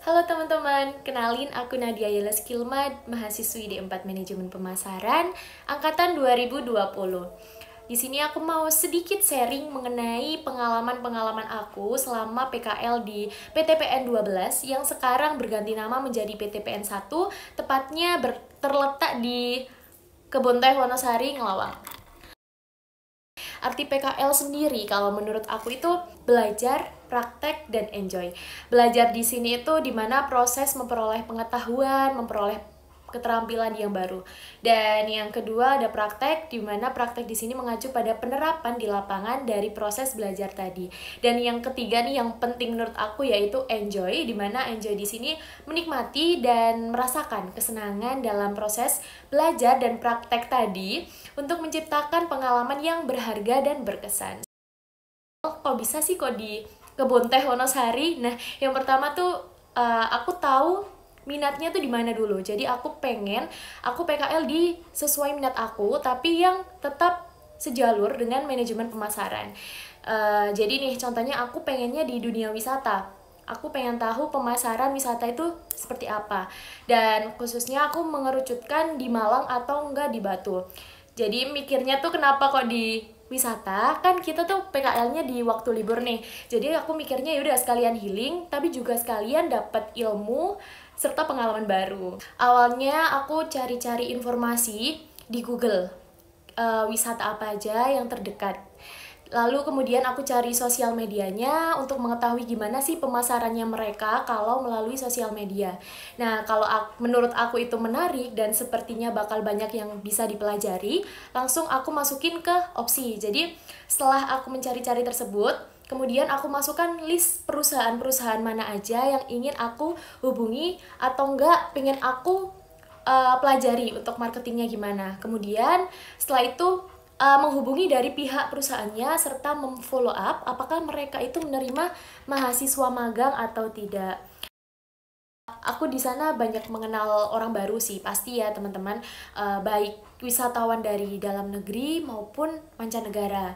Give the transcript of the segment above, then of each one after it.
Halo teman-teman, kenalin aku Nadia Yela Skilma, mahasiswi D4 Manajemen Pemasaran, angkatan 2020. Di sini aku mau sedikit sharing mengenai pengalaman-pengalaman aku selama PKL di PTPN 12 yang sekarang berganti nama menjadi PTPN 1, tepatnya terletak di Kebon Teh Wonosari, Ngelawang. Arti PKL sendiri kalau menurut aku itu belajar, praktek, dan enjoy. Belajar di sini itu dimana proses memperoleh pengetahuan, memperoleh keterampilan yang baru. Dan yang kedua ada praktek, di mana praktek di sini mengacu pada penerapan di lapangan dari proses belajar tadi. Dan yang ketiga nih yang penting menurut aku yaitu enjoy, di mana enjoy di sini menikmati dan merasakan kesenangan dalam proses belajar dan praktek tadi untuk menciptakan pengalaman yang berharga dan berkesan. Kok bisa sih kok di Kebon Teh Wonosari? Nah, yang pertama tuh aku tahu minatnya tuh di mana dulu. Jadi aku PKL di sesuai minat aku, tapi yang tetap sejalur dengan manajemen pemasaran. Jadi nih contohnya aku pengennya di dunia wisata. Aku pengen tahu pemasaran wisata itu seperti apa. Dan khususnya aku mengerucutkan di Malang atau enggak di Batu. Jadi mikirnya tuh kenapa kok di wisata, kan kita tuh PKL-nya di waktu libur nih. Jadi aku mikirnya yaudah sekalian healing, tapi juga sekalian dapat ilmu serta pengalaman baru. Awalnya aku cari-cari informasi di Google, wisata apa aja yang terdekat. Lalu kemudian aku cari sosial medianya untuk mengetahui gimana sih pemasarannya mereka kalau melalui sosial media. Nah, kalau menurut aku itu menarik dan sepertinya bakal banyak yang bisa dipelajari, langsung aku masukin ke opsi. Jadi, setelah aku mencari-cari tersebut, kemudian aku masukkan list perusahaan-perusahaan mana aja yang ingin aku hubungi atau enggak pengen aku pelajari untuk marketingnya gimana. Kemudian setelah itu menghubungi dari pihak perusahaannya serta memfollow up apakah mereka itu menerima mahasiswa magang atau tidak. Aku di sana banyak mengenal orang baru sih, pasti ya teman-teman, baik wisatawan dari dalam negeri maupun mancanegara.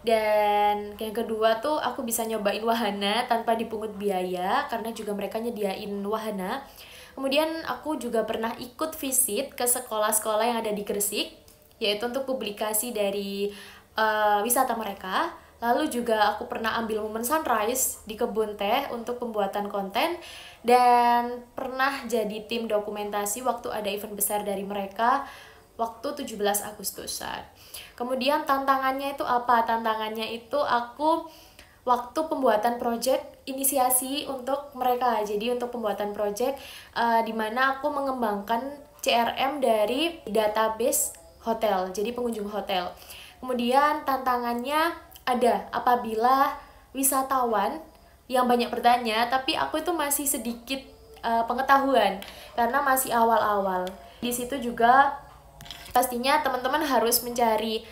Dan yang kedua tuh aku bisa nyobain wahana tanpa dipungut biaya karena juga mereka nyediain wahana. Kemudian aku juga pernah ikut visit ke sekolah-sekolah yang ada di Gresik, yaitu untuk publikasi dari wisata mereka. Lalu juga aku pernah ambil momen sunrise di kebun teh untuk pembuatan konten dan pernah jadi tim dokumentasi waktu ada event besar dari mereka waktu 17 Agustusan. Kemudian tantangannya itu apa? Tantangannya itu aku waktu pembuatan project inisiasi untuk mereka. Jadi untuk pembuatan project di mana aku mengembangkan CRM dari database hotel, jadi pengunjung hotel. Kemudian tantangannya ada apabila wisatawan yang banyak bertanya, tapi aku itu masih sedikit pengetahuan karena masih awal-awal. Di situ juga pastinya teman-teman harus mencari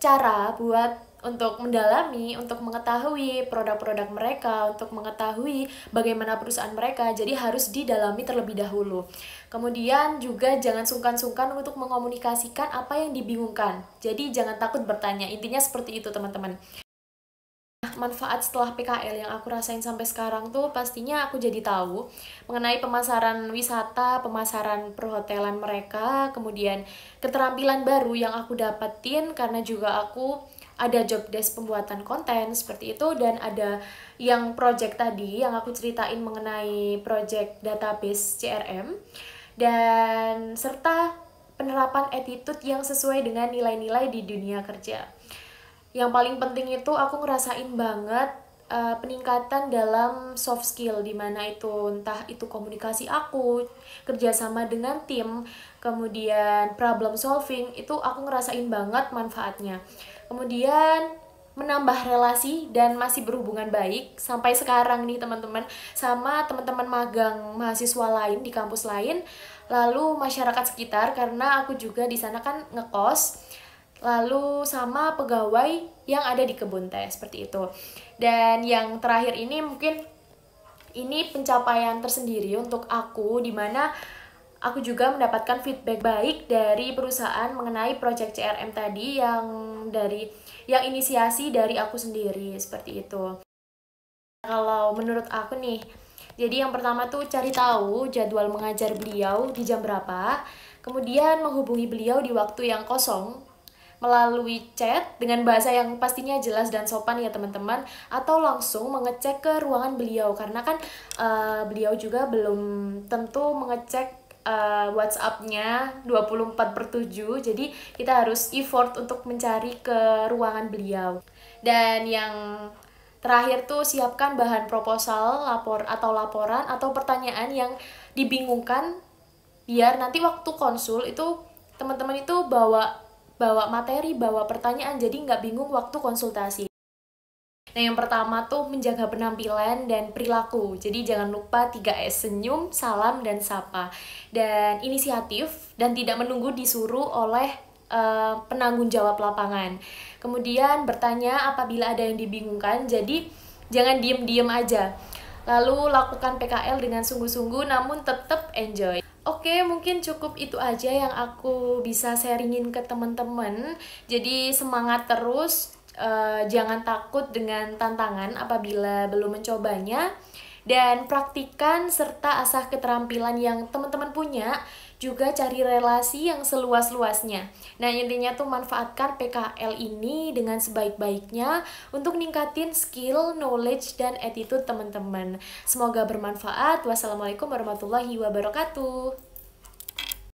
cara buat untuk mendalami, untuk mengetahui produk-produk mereka, untuk mengetahui bagaimana perusahaan mereka. Jadi harus didalami terlebih dahulu. Kemudian juga jangan sungkan-sungkan untuk mengomunikasikan apa yang dibingungkan. Jadi jangan takut bertanya. Intinya seperti itu, teman-teman. Manfaat setelah PKL yang aku rasain sampai sekarang tuh pastinya aku jadi tahu mengenai pemasaran wisata, pemasaran perhotelan mereka, kemudian keterampilan baru yang aku dapetin karena juga aku ada job desk pembuatan konten seperti itu, dan ada yang project tadi yang aku ceritain mengenai project database CRM, dan serta penerapan attitude yang sesuai dengan nilai-nilai di dunia kerja. Yang paling penting itu aku ngerasain banget peningkatan dalam soft skill, dimana itu entah itu komunikasi aku, kerjasama dengan tim, kemudian problem solving, itu aku ngerasain banget manfaatnya. Kemudian menambah relasi dan masih berhubungan baik sampai sekarang nih teman-teman sama teman-teman magang mahasiswa lain di kampus lain, lalu masyarakat sekitar karena aku juga di sana kan ngekos, lalu sama pegawai yang ada di kebun teh seperti itu. Dan yang terakhir ini mungkin ini pencapaian tersendiri untuk aku, dimana aku juga mendapatkan feedback baik dari perusahaan mengenai project CRM tadi yang inisiasi dari aku sendiri seperti itu. Kalau menurut aku nih, Jadi yang pertama tuh cari tahu jadwal mengajar beliau di jam berapa, kemudian menghubungi beliau di waktu yang kosong melalui chat dengan bahasa yang pastinya jelas dan sopan ya teman-teman, atau langsung mengecek ke ruangan beliau karena kan beliau juga belum tentu mengecek WhatsApp-nya 24/7, jadi kita harus effort untuk mencari ke ruangan beliau. Dan yang terakhir tuh siapkan bahan proposal, laporan atau pertanyaan yang dibingungkan, biar nanti waktu konsul itu teman-teman itu bawa materi, bawa pertanyaan, jadi nggak bingung waktu konsultasi. Nah, yang pertama tuh menjaga penampilan dan perilaku. Jadi jangan lupa 3S, senyum, salam, dan sapa. Dan inisiatif dan tidak menunggu disuruh oleh penanggung jawab lapangan. Kemudian bertanya apabila ada yang dibingungkan, jadi jangan diem-diem aja. Lalu lakukan PKL dengan sungguh-sungguh namun tetap enjoy. Oke, mungkin cukup itu aja yang aku bisa sharingin ke teman-teman. Jadi semangat terus, jangan takut dengan tantangan apabila belum mencobanya. Dan praktikan serta asah keterampilan yang teman-teman punya. Juga cari relasi yang seluas-luasnya. Nah, intinya tuh manfaatkan PKL ini dengan sebaik-baiknya untuk ningkatin skill, knowledge, dan attitude teman-teman. Semoga bermanfaat. Wassalamualaikum warahmatullahi wabarakatuh.